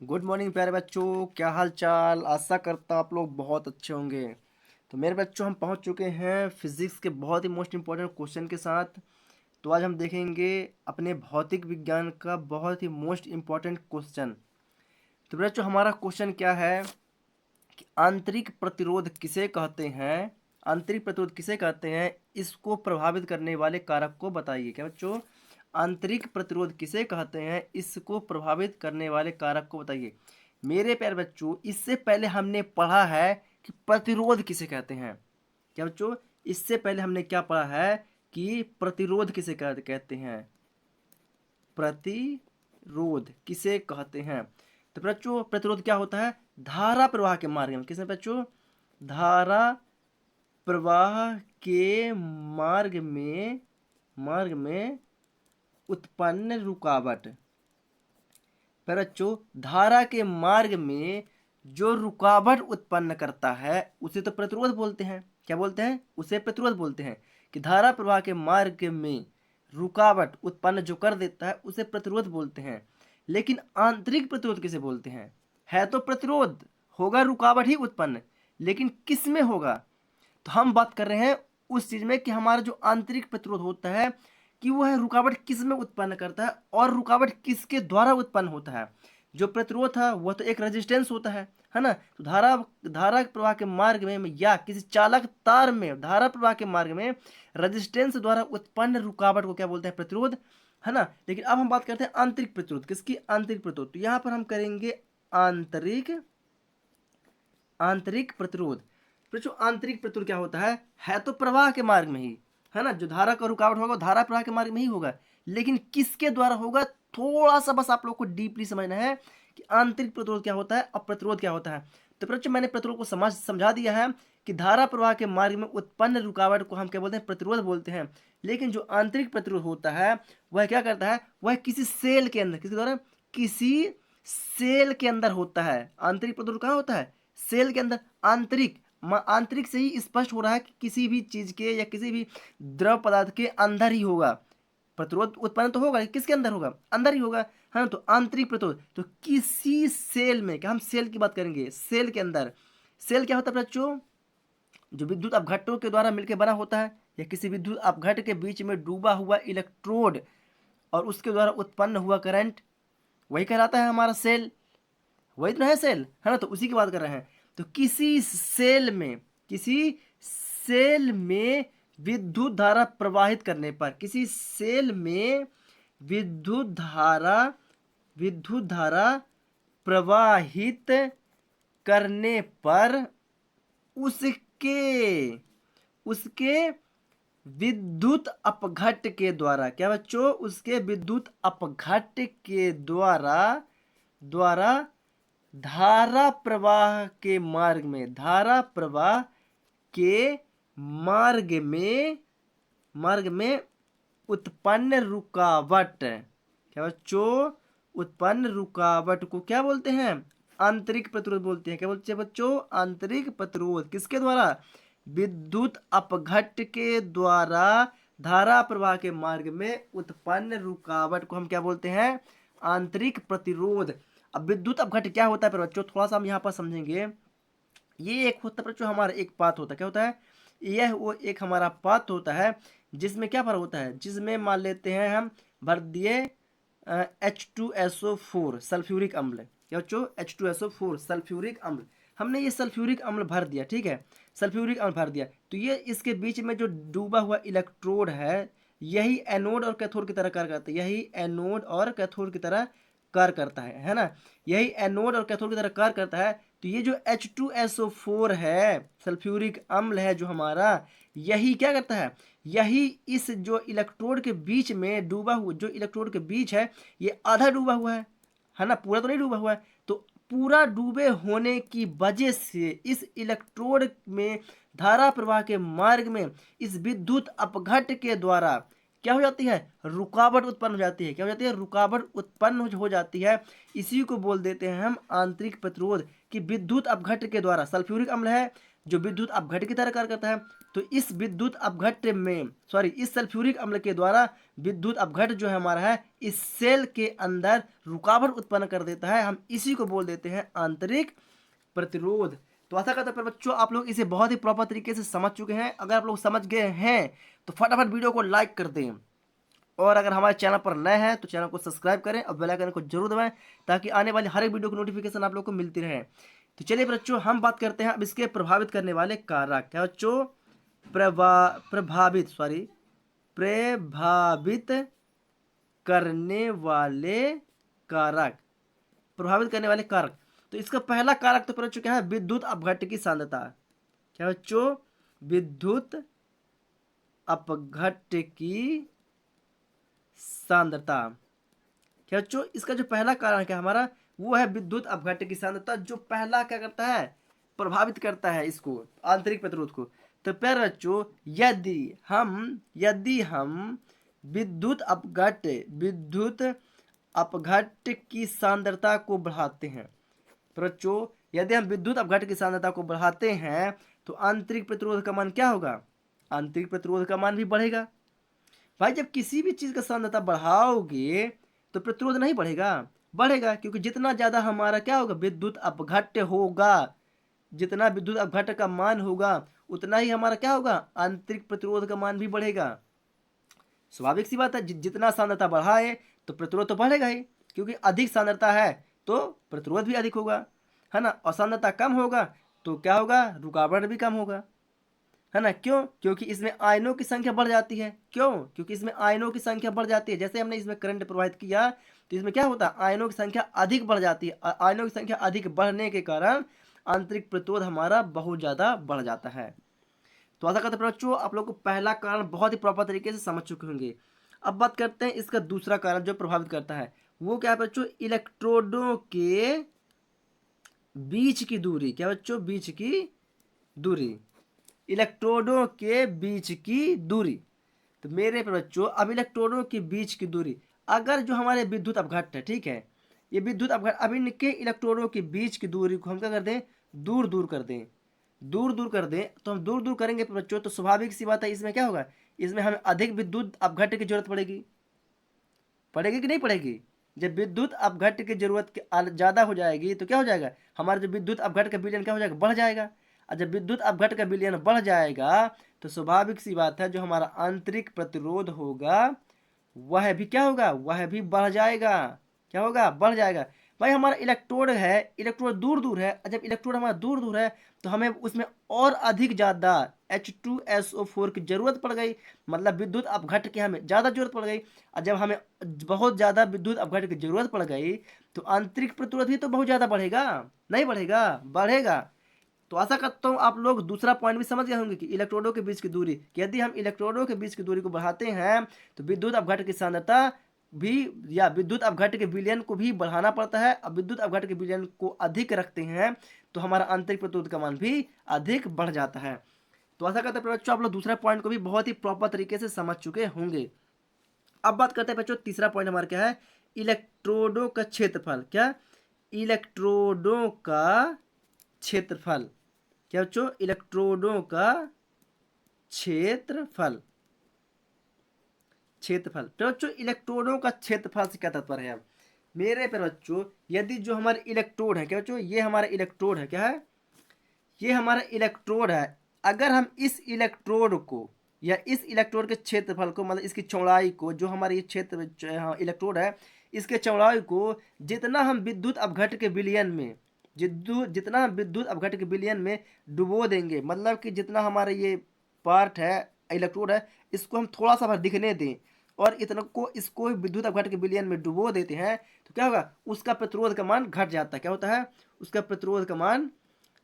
Good morning प्यारे बच्चों, क्या हाल चाल। आशा करता आप लोग बहुत अच्छे होंगे। तो मेरे बच्चों, हम पहुंच चुके हैं फिजिक्स के बहुत ही मोस्ट इंपॉर्टेंट क्वेश्चन के साथ। तो आज हम देखेंगे अपने भौतिक विज्ञान का बहुत ही मोस्ट इंपॉर्टेंट क्वेश्चन। तो बच्चों, हमारा क्वेश्चन क्या है कि आंतरिक प्रतिरोध किसे कहते हैं। आंतरिक प्रतिरोध किसे कहते हैं, इसको प्रभावित करने वाले कारक को बताइए। क्या बच्चों, आंतरिक प्रतिरोध किसे कहते हैं, इसको प्रभावित करने वाले कारक को बताइए। मेरे प्यारे बच्चों, इससे पहले हमने पढ़ा है कि प्रतिरोध किसे कहते हैं। क्या बच्चों, इससे पहले हमने क्या पढ़ा है कि प्रतिरोध किसे कहते हैं। प्रतिरोध किसे कहते हैं। तो बच्चों, प्रतिरोध क्या होता है, धारा प्रवाह के मार्ग में। किसमें बच्चों, धारा प्रवाह के मार्ग में उत्पन्न रुकावट। पर बच्चों, धारा के मार्ग में जो रुकावट उत्पन्न करता है उसे तो प्रतिरोध बोलते हैं। क्या बोलते हैं, उसे प्रतिरोध बोलते हैं। कि धारा प्रवाह के मार्ग में रुकावट उत्पन्न जो कर देता है उसे प्रतिरोध बोलते हैं। लेकिन आंतरिक प्रतिरोध किसे बोलते हैं। है तो प्रतिरोध, होगा रुकावट ही उत्पन्न, लेकिन किस में होगा। तो हम बात कर रहे हैं उस चीज में कि हमारा जो आंतरिक प्रतिरोध होता है कि वह रुकावट किस में उत्पन्न करता है और रुकावट किसके द्वारा उत्पन्न होता है। जो प्रतिरोध है वह तो एक रेजिस्टेंस होता है ना। तो धारा धारा प्रवाह के मार्ग में या किसी चालक तार में धारा प्रवाह के मार्ग में रेजिस्टेंस द्वारा उत्पन्न रुकावट को क्या बोलते हैं, प्रतिरोध, है ना। लेकिन अब हम बात करते हैं आंतरिक प्रतिरोध, किसकी, आंतरिक प्रतिरोध। तो यहां पर हम करेंगे आंतरिक आंतरिक प्रतिरोध। बच्चों, आंतरिक प्रतिरोध क्या होता है तो प्रवाह के मार्ग में ही, है ना। जो धारा का रुकावट होगा धारा प्रवाह के मार्ग में ही होगा, लेकिन किसके द्वारा होगा, थोड़ा सा बस आप लोग को डीपली समझना है कि आंतरिक प्रतिरोध क्या होता है और प्रतिरोध क्या होता है। तो बच्चों, मैंने प्रतिरोध को समझा दिया है कि धारा प्रवाह के मार्ग में उत्पन्न रुकावट को हम क्या बोलते हैं, प्रतिरोध बोलते हैं। लेकिन जो आंतरिक प्रतिरोध होता है वह क्या करता है, वह किसी सेल के अंदर, किसी द्वारा, किसी सेल के अंदर होता है। आंतरिक प्रतिरोध कहाँ होता है, सेल के अंदर। आंतरिक आंतरिक से ही स्पष्ट हो रहा है कि किसी भी चीज के या किसी भी द्रव पदार्थ के अंदर ही होगा। प्रतिरोध उत्पन्न तो होगा, किसके अंदर होगा, अंदर ही होगा, है ना। तो आंतरिक प्रतिरोध तो किसी सेल में, क्या हम सेल की बात करेंगे, सेल के अंदर। सेल क्या होता है बच्चों, जो विद्युत अपघट्टों के द्वारा मिलकर बना होता है या किसी विद्युत अपघट्ट के बीच में डूबा हुआ इलेक्ट्रोड और उसके द्वारा उत्पन्न हुआ करंट, वही कहलाता है हमारा सेल। वही तो है सेल, है ना। तो उसी की बात कर रहे हैं। तो किसी सेल में विद्युत धारा प्रवाहित करने पर, किसी सेल में विद्युत धारा प्रवाहित करने पर उसके उसके विद्युत अपघट्ट के द्वारा, क्या बच्चों, उसके विद्युत अपघट्ट के द्वारा धारा प्रवाह के मार्ग में उत्पन्न रुकावट, क्या बच्चों, उत्पन्न रुकावट को क्या बोलते हैं, आंतरिक प्रतिरोध बोलते हैं। क्या बोलते हैं बच्चों, आंतरिक प्रतिरोध। किसके द्वारा, विद्युत अपघट्ट के द्वारा धारा प्रवाह के मार्ग में उत्पन्न रुकावट को हम क्या बोलते हैं, आंतरिक प्रतिरोध। अब विद्युत अपघट्ट क्या होता है पर बच्चों, थोड़ा सा हम यहाँ पर समझेंगे। ये एक होता है बच्चों, हमारा एक पाथ होता है। क्या होता है, यह वो एक हमारा पाथ होता है जिसमें क्या भरा होता है, जिसमें मान लेते हैं हम भर दिए H2SO4 सल्फ्यूरिक अम्ल। क्या बच्चों, H2SO4 सल्फ्यूरिक अम्ल। हमने ये सल्फ्यूरिक अम्ल भर दिया, ठीक है, सल्फ्यूरिक अम्ल भर दिया। तो ये इसके बीच में जो डूबा हुआ इलेक्ट्रोड है, यही एनोड और कैथोड की तरह कार्य करता है, यही एनोड और कैथोड की तरह कार्य करता है ना। यही एनोड और कैथोड की तरह कार्य करता है। तो ये जो H2SO4 है, सल्फ्यूरिक अम्ल है जो हमारा, यही क्या करता है, यही इस जो इलेक्ट्रोड के बीच में डूबा हुआ, जो इलेक्ट्रोड के बीच है ये आधा डूबा हुआ है ना, पूरा तो नहीं डूबा हुआ है। तो पूरा डूबे होने की वजह से इस इलेक्ट्रोड में धारा प्रवाह के मार्ग में इस विद्युत अपघट्ट के द्वारा क्या हो जाती है, रुकावट उत्पन्न हो जाती है। क्या हो जाती है, रुकावट उत्पन्न हो जाती है। इसी को बोल देते हैं हम आंतरिक प्रतिरोध। कि विद्युत अपघट्ट के द्वारा, सल्फ्यूरिक अम्ल है जो विद्युत अपघट्ट की तरह कार्य करता है, तो इस विद्युत अपघट्य में इस सल्फ्यूरिक अम्ल के द्वारा विद्युत अपघट्य जो है हमारा है इस सेल के अंदर रुकावट उत्पन्न कर देता है। हम इसी को बोल देते हैं आंतरिक प्रतिरोध। तो आशा करता हूं बच्चों आप लोग इसे बहुत ही प्रॉपर तरीके से समझ चुके हैं। अगर आप लोग समझ गए हैं तो फटाफट वीडियो को लाइक कर दें, और अगर हमारे चैनल पर नए हैं तो चैनल को सब्सक्राइब करें और बेल आइकन को जरूर दबाएं ताकि आने वाली हर एक वीडियो की नोटिफिकेशन आप लोग को मिलती रहे। तो चलिए बच्चों हम बात करते हैं अब इसके प्रभावित करने वाले कारक। क्या बच्चों? प्रभावित करने वाले कारक। प्रभावित करने वाले कारक, तो इसका पहला कारक तो बच्चों क्या है? विद्युत अपघट्य की सांद्रता। क्या बच्चों? विद्युत अपघट्य की सांद्रता। क्या बच्चों? इसका जो पहला कारण क्या हमारा वो है विद्युत अपघट्य की सांद्रता, जो पहला क्या करता है? प्रभावित करता है इसको, आंतरिक प्रतिरोध को। तो फिर बच्चों यदि हम विद्युत अपघट्य की सांद्रता को बढ़ाते हैं, तो बच्चों यदि हम विद्युत अपघट्य की सांद्रता को बढ़ाते हैं तो आंतरिक प्रतिरोध का मान क्या होगा? आंतरिक प्रतिरोध का मान भी बढ़ेगा। भाई जब किसी भी चीज का सांद्रता बढ़ाओगे तो प्रतिरोध नहीं बढ़ेगा? बढ़ेगा, क्योंकि जितना ज्यादा हमारा क्या होगा? विद्युत अपघट्य होगा। जितना विद्युत अपघट्य का मान होगा उतना ही हमारा क्या होगा? आंतरिक प्रतिरोध का मान भी बढ़ेगा। स्वाभाविक सी बात है, जितना सांद्रता बढ़ाए तो प्रतिरोध तो बढ़ेगा ही, क्योंकि अधिक सांद्रता है तो प्रतिरोध भी अधिक होगा, है ना। और सांद्रता कम होगा तो क्या होगा? रुकावट भी कम होगा, है ना। क्यों? क्योंकि इसमें आयनों की संख्या बढ़ जाती है। क्यों? क्योंकि इसमें आयनों की संख्या बढ़ जाती है। जैसे हमने इसमें करंट प्रवाहित किया तो इसमें क्या होता है? आयनों की संख्या अधिक बढ़ जाती है। आयनों की संख्या अधिक बढ़ने के कारण आंतरिक प्रतिरोध हमारा बहुत ज्यादा बढ़ जाता है। तो आशा करते हैं बच्चों आप लोग को पहला कारण बहुत ही प्रॉपर तरीके से समझ चुके होंगे। अब बात करते हैं इसका दूसरा कारण जो प्रभावित करता है, वो क्या है बच्चों? इलेक्ट्रोडों के बीच की दूरी। क्या बच्चों? बीच की दूरी। इलेक्ट्रोडों के बीच की दूरी। तो मेरे बच्चों अब इलेक्ट्रोडों के बीच की दूरी, अगर जो हमारे विद्युत अपघट्य है, ठीक है, ये विद्युत अपघट्य, अब इनके इलेक्ट्रोडों के बीच की दूरी को हम क्या कर दें? दूर दूर कर दें। तो हम दूर दूर करेंगे बच्चों तो स्वाभाविक सी बात है इसमें क्या होगा? इसमें हमें अधिक विद्युत अपघट्य की जरूरत पड़ेगी कि नहीं पड़ेगी? जब विद्युत अपघट्य की जरूरत ज्यादा हो जाएगी तो क्या हो जाएगा? हमारा जो विद्युत अपघट्य का विलयन क्या हो जाएगा? बढ़ जाएगा। और जब विद्युत अपघट्य का विलयन बढ़ जाएगा तो स्वाभाविक सी बात है जो हमारा आंतरिक प्रतिरोध होगा वह भी क्या होगा? वह भी बढ़ जाएगा। क्या होगा? बढ़ जाएगा। भाई हमारा इलेक्ट्रोड है, इलेक्ट्रोड दूर दूर है, जब इलेक्ट्रोड हमारा दूर दूर है तो हमें उसमें और अधिक ज्यादा H2SO4 की जरूरत पड़ गई, मतलब विद्युत अपघट्य की हमें ज्यादा जरूरत पड़ गई। और जब हमें बहुत ज्यादा विद्युत अपघट्य की जरूरत पड़ गई तो आंतरिक प्रतिरोध भी तो बहुत ज्यादा बढ़ेगा, नहीं बढ़ेगा? बढ़ेगा। तो आशा करता हूँ आप लोग दूसरा पॉइंट भी समझ गए होंगे कि इलेक्ट्रोडों के बीच की दूरी, कि यदि हम इलेक्ट्रोडों के बीच की दूरी को बढ़ाते हैं तो विद्युत अपघट्य की सांद्रता भी या विद्युत अपघट्य के विलयन को भी बढ़ाना पड़ता है। अब विद्युत अपघट्य के विलयन को अधिक रखते हैं तो हमारा आंतरिक प्रतिरोध का मान भी अधिक बढ़ जाता है। तो आशा करते हैं बच्चों आप लोग दूसरा पॉइंट को भी बहुत ही प्रॉपर तरीके से समझ चुके होंगे। अब बात करते हैं बच्चों तीसरा पॉइंट हमारा क्या है? इलेक्ट्रोडों का क्षेत्रफल। क्या? इलेक्ट्रोडों का क्षेत्रफल। क्या बच्चों? इलेक्ट्रोडों का क्षेत्रफल। तो बच्चों इलेक्ट्रोडों का क्षेत्रफल से क्या तात्पर्य है? मेरे पर बच्चों यदि जो हमारे इलेक्ट्रोड है, क्या बच्चों? ये हमारा इलेक्ट्रोड है। क्या है? ये हमारा इलेक्ट्रोड है। अगर हम इस इलेक्ट्रोड को या इस इलेक्ट्रोड के क्षेत्रफल को, मतलब इसकी चौड़ाई को, जो हमारे ये क्षेत्र इलेक्ट्रोड है इसके चौड़ाई को जितना हम विद्युत अपघट्य के विलयन में डुबो देंगे, मतलब कि जितना हमारा ये पार्ट है इलेक्ट्रोड है इसको हम थोड़ा सा दिखने दें और इसको विद्युत अपघट्य के विलयन में डुबो देते हैं तो क्या होगा? उसका प्रतिरोध का मान घट जाता है। क्या होता है? उसका प्रतिरोध का मान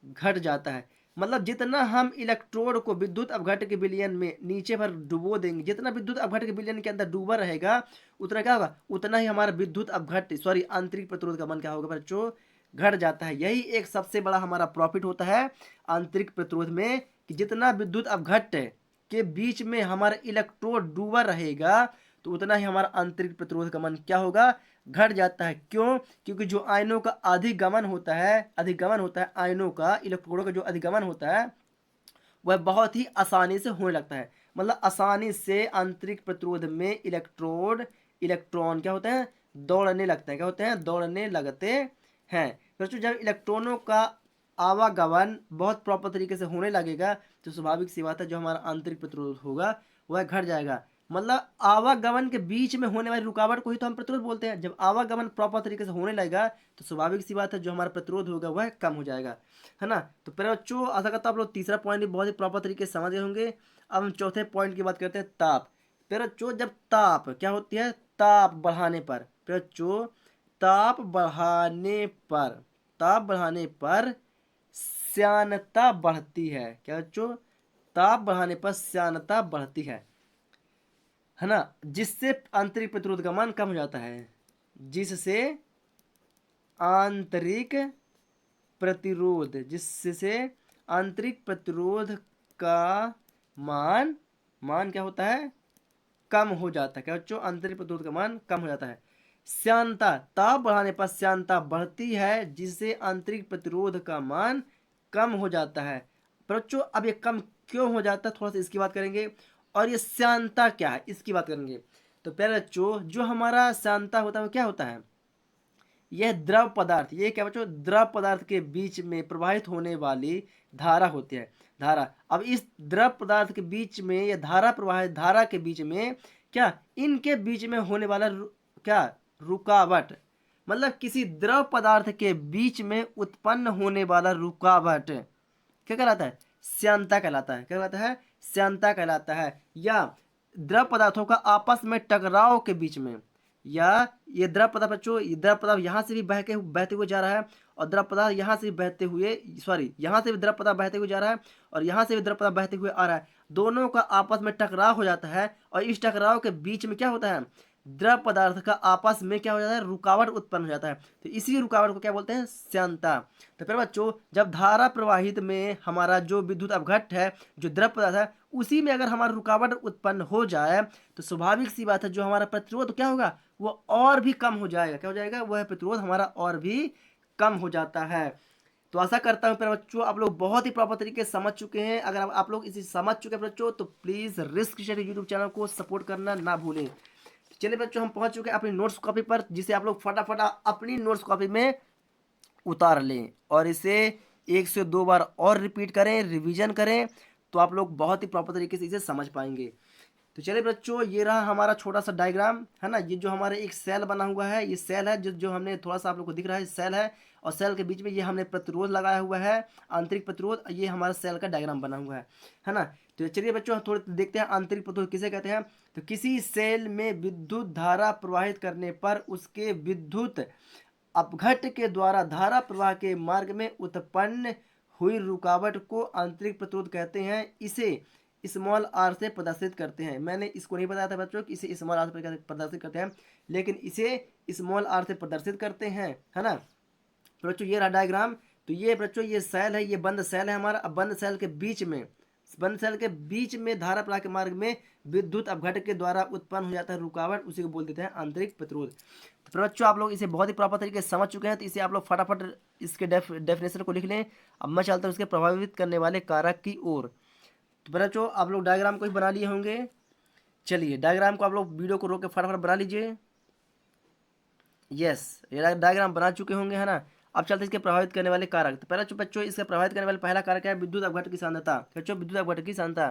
घट जाता है। मतलब जितना हम इलेक्ट्रोड को विद्युत अपघट्य के विलयन में नीचे भर डुबो देंगे, जितना विद्युत अपघट्य के विलयन के अंदर डूबा रहेगा उतना क्या होगा? उतना ही हमारा विद्युत अपघट्य आंतरिक प्रतिरोध का मान क्या होगा बच्चों? घट जाता है। यही एक सबसे बड़ा हमारा प्रॉफिट होता है आंतरिक प्रतिरोध में, कि जितना विद्युत अपघट्य के बीच में हमारा इलेक्ट्रोड डूबा रहेगा तो उतना ही हमारा आंतरिक प्रतिरोध का मान क्या होगा? घट जाता है। क्यों? क्योंकि जो आयनों का अधिगमन होता है आयनों का इलेक्ट्रोडों का जो अधिगमन होता है वह बहुत ही आसानी से होने लगता है। मतलब आसानी से आंतरिक प्रतिरोध में इलेक्ट्रॉन क्या होते हैं, दौड़ने लगते हैं। क्या होते हैं, दौड़ने लगते हैं। बच्चों जब इलेक्ट्रॉनों का आवागमन बहुत प्रॉपर तरीके से होने लगेगा तो स्वाभाविक सी बात है जो हमारा आंतरिक प्रतिरोध होगा वह घट जाएगा। मतलब आवागमन के बीच में होने वाली रुकावट को ही तो हम प्रतिरोध बोलते हैं। जब आवागमन प्रॉपर तरीके से होने लगेगा तो स्वाभाविक सी बात है जो हमारा प्रतिरोध होगा वह कम हो जाएगा, है ना। तो प्यारे बच्चों आशा करता हूँ आप लोग तीसरा पॉइंट भी बहुत ही प्रॉपर तरीके से समझ गए होंगे। अब हम चौथे पॉइंट की बात करते हैं, ताप। प्यारे बच्चों जब ताप क्या होती है, ताप बढ़ाने पर, प्यारे बच्चों ताप बढ़ाने पर श्यानता बढ़ती है। क्या बच्चों, ताप बढ़ाने पर श्यानता बढ़ती है ना, जिससे आंतरिक प्रतिरोध का मान कम हो जाता है। जिससे आंतरिक प्रतिरोध का मान क्या होता है, कम हो जाता है। क्या बच्चों, आंतरिक प्रतिरोध का मान कम हो जाता है। श्यानता, ताप बढ़ाने पर श्यानता बढ़ती है जिससे आंतरिक प्रतिरोध का मान कम हो जाता है। बच्चों अब ये कम क्यों हो जाता है थोड़ा सा इसकी बात करेंगे, और ये श्यानता क्या है इसकी बात करेंगे। तो प्यारे बच्चों जो हमारा श्यानता होता है वो क्या होता है, यह द्रव पदार्थ, ये क्या बच्चों, द्रव पदार्थ के बीच में प्रवाहित होने वाली धारा होती है। धारा, अब इस द्रव पदार्थ के बीच में यह धारा प्रवाहित धारा के बीच में क्या, इनके बीच में होने वाला क्या, रुकावट। मतलब किसी द्रव पदार्थ के बीच में उत्पन्न होने वाला रुकावट क्या कहलाता है, श्यानता कहलाता है। क्या कहलाता है, श्यानता कहलाता है। या द्रव पदार्थों का आपस में टकराव के बीच में, या ये द्रव पदार्थ बच्चों, ये द्रव पदार्थ यहाँ से भी बहते हुए जा रहा है और द्रव पदार्थ यहाँ से भी बहते हुए, यहाँ से भी द्रव पदार्थ बहते हुए जा रहा है और यहाँ से भी द्रव पदार्थ बहते हुए आ रहा है। दोनों का आपस में टकराव हो जाता है और इस टकराव के बीच में क्या होता है, द्रव पदार्थ का आपस में क्या हो जाता है, रुकावट उत्पन्न हो जाता है। तो इसी रुकावट को क्या बोलते हैं, श्यानता। तो फिर बच्चों जब धारा प्रवाहित में हमारा जो विद्युत अपघट्ट है, जो द्रव पदार्थ है, उसी में अगर हमारा रुकावट उत्पन्न हो जाए तो स्वाभाविक सी बात है जो हमारा प्रतिरोध क्या होगा वो और भी कम हो जाएगा। क्या हो जाएगा, वह प्रतिरोध हमारा और भी कम हो जाता है। तो आशा करता हूँ प्यारे बच्चों आप लोग बहुत ही प्रॉपर तरीके से समझ चुके हैं। अगर आप लोग इसे समझ चुके हैं बच्चों तो please risk share YouTube channel को सपोर्ट करना ना भूलें। चलिए बच्चों हम पहुंच चुके हैं अपनी नोट्स कॉपी पर, जिसे आप लोग फटाफट अपनी नोट्स कॉपी में उतार लें और इसे 1 से 2 बार और रिपीट करें, रिवीजन करें, तो आप लोग बहुत ही प्रॉपर तरीके से इसे समझ पाएंगे। तो चलिए बच्चों ये रहा हमारा छोटा सा डायग्राम, है ना। ये जो हमारे एक सेल बना हुआ है, ये सेल है जो हमने थोड़ा सा आप लोग को दिख रहा है, सेल है और सेल के बीच में ये हमने प्रतिरोध लगाया हुआ है, आंतरिक प्रतिरोध। ये हमारा सेल का डायग्राम बना हुआ है ना। तो चलिए बच्चों हम थोड़े देखते हैं आंतरिक प्रतिरोध किसे कहते हैं। तो किसी सेल में विद्युत धारा प्रवाहित करने पर उसके विद्युत अपघट्ट के द्वारा धारा प्रवाह के मार्ग में उत्पन्न हुई रुकावट को आंतरिक प्रतिरोध कहते हैं। इसे स्मॉल आर से प्रदर्शित करते हैं। मैंने इसको नहीं बताया था बच्चों कि इसे स्मॉल आर से प्रदर्शित करते हैं, लेकिन इसे स्मॉल आर से प्रदर्शित करते हैं, है ना। तो बच्चों ये रहा डायग्राम। तो ये बच्चों ये सेल है, ये बंद सेल है हमारा। अब बंद सेल के बीच में धारा प्रवाह के मार्ग में विद्युत अपघट्ट के द्वारा उत्पन्न हो जाता है रुकावट, उसी को बोल देते हैं आंतरिक प्रतिरोध। तो बच्चों आप लोग इसे बहुत ही प्रॉपर तरीके से समझ चुके हैं, तो इसे आप लोग फटाफट इसके डेफिनेशन को लिख लें। अब मैं चलता हूँ इसके प्रभावित करने वाले कारक की ओर। तो बच्चों आप लोग डायग्राम को ही बना लिए होंगे। चलिए डायग्राम को आप लोग वीडियो को रोक के फटाफट बना लीजिए। यस ये डायग्राम बना चुके होंगे, है ना। अब चलते इसके प्रभावित करने वाले कारक। तो पहला बच्चों इसके प्रभावित करने वाले पहला कारक है विद्युत अपघट्ट की सांद्रता। बच्चों विद्युत अपघट्ट की सांद्रता,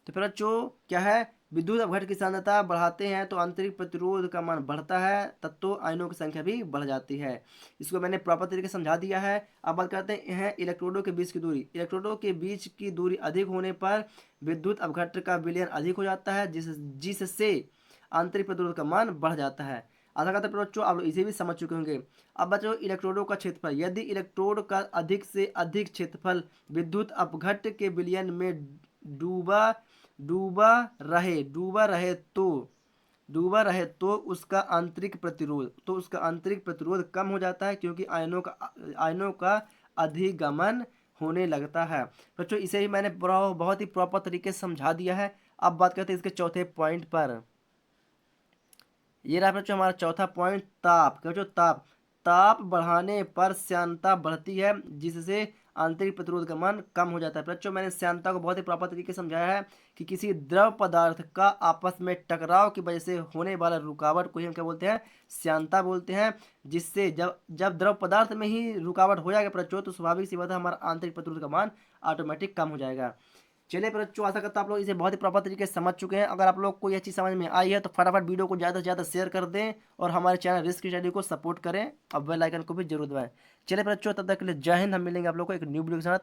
तो फिर बच्चों क्या है, विद्युत अपघट्ट की सांद्रता बढ़ाते हैं तो आंतरिक प्रतिरोध का मान बढ़ता है, तत्व आयनों की संख्या भी बढ़ जाती है। इसको मैंने प्रॉपर तरीके से समझा दिया है। अब बात करते हैं इलेक्ट्रोडों के बीच की दूरी। इलेक्ट्रोडों के बीच की दूरी अधिक होने पर विद्युत अपघट्ट का विलयन अधिक हो जाता है, जिससे आंतरिक प्रतिरोध का मान बढ़ जाता है। आशा करते हैं बच्चों आप लोग इसे भी समझ चुके होंगे। अब बच्चों इलेक्ट्रोडों का क्षेत्रफल, यदि इलेक्ट्रोड का अधिक से अधिक क्षेत्रफल विद्युत अपघट्ट के विलयन में डूबा रहे तो उसका आंतरिक प्रतिरोध कम हो जाता है, क्योंकि आयनों का अधिगमन होने लगता है। बच्चों इसे ही मैंने बहुत ही प्रॉपर तरीके से समझा दिया है। अब बात करते हैं इसके चौथे पॉइंट पर। ये रहा बच्चों हमारा चौथा पॉइंट, ताप। क्या बच्चों, ताप बढ़ाने पर श्यानता बढ़ती है, जिससे आंतरिक प्रतिरोध का मान कम हो जाता है। बच्चों मैंने श्यानता को बहुत ही प्रॉपर तरीके से समझाया है कि किसी द्रव पदार्थ का आपस में टकराव की वजह से होने वाला रुकावट को ही हम क्या बोलते हैं, श्यानता बोलते हैं। जिससे जब जब द्रव पदार्थ में ही रुकावट हो जाएगा बच्चों, तो स्वाभाविक सी बात है हमारा आंतरिक प्रतिरोध का मान ऑटोमेटिक कम हो जाएगा। चलिए बच्चों, आशा करता हूँ आप लोग इसे बहुत ही प्रॉपर तरीके से समझ चुके हैं। अगर आप लोग को यह चीज़ समझ में आई है तो फटाफट वीडियो को ज़्यादा से ज़्यादा शेयर कर दें और हमारे चैनल रिस्क स्टडी को सपोर्ट करें और बेल आइकन को भी जरूर दबाएं। चलिए बच्चों, तब तक के लिए जय हिंद। हम मिलेंगे आप लोग को एक न्यू वीडियो के साथ।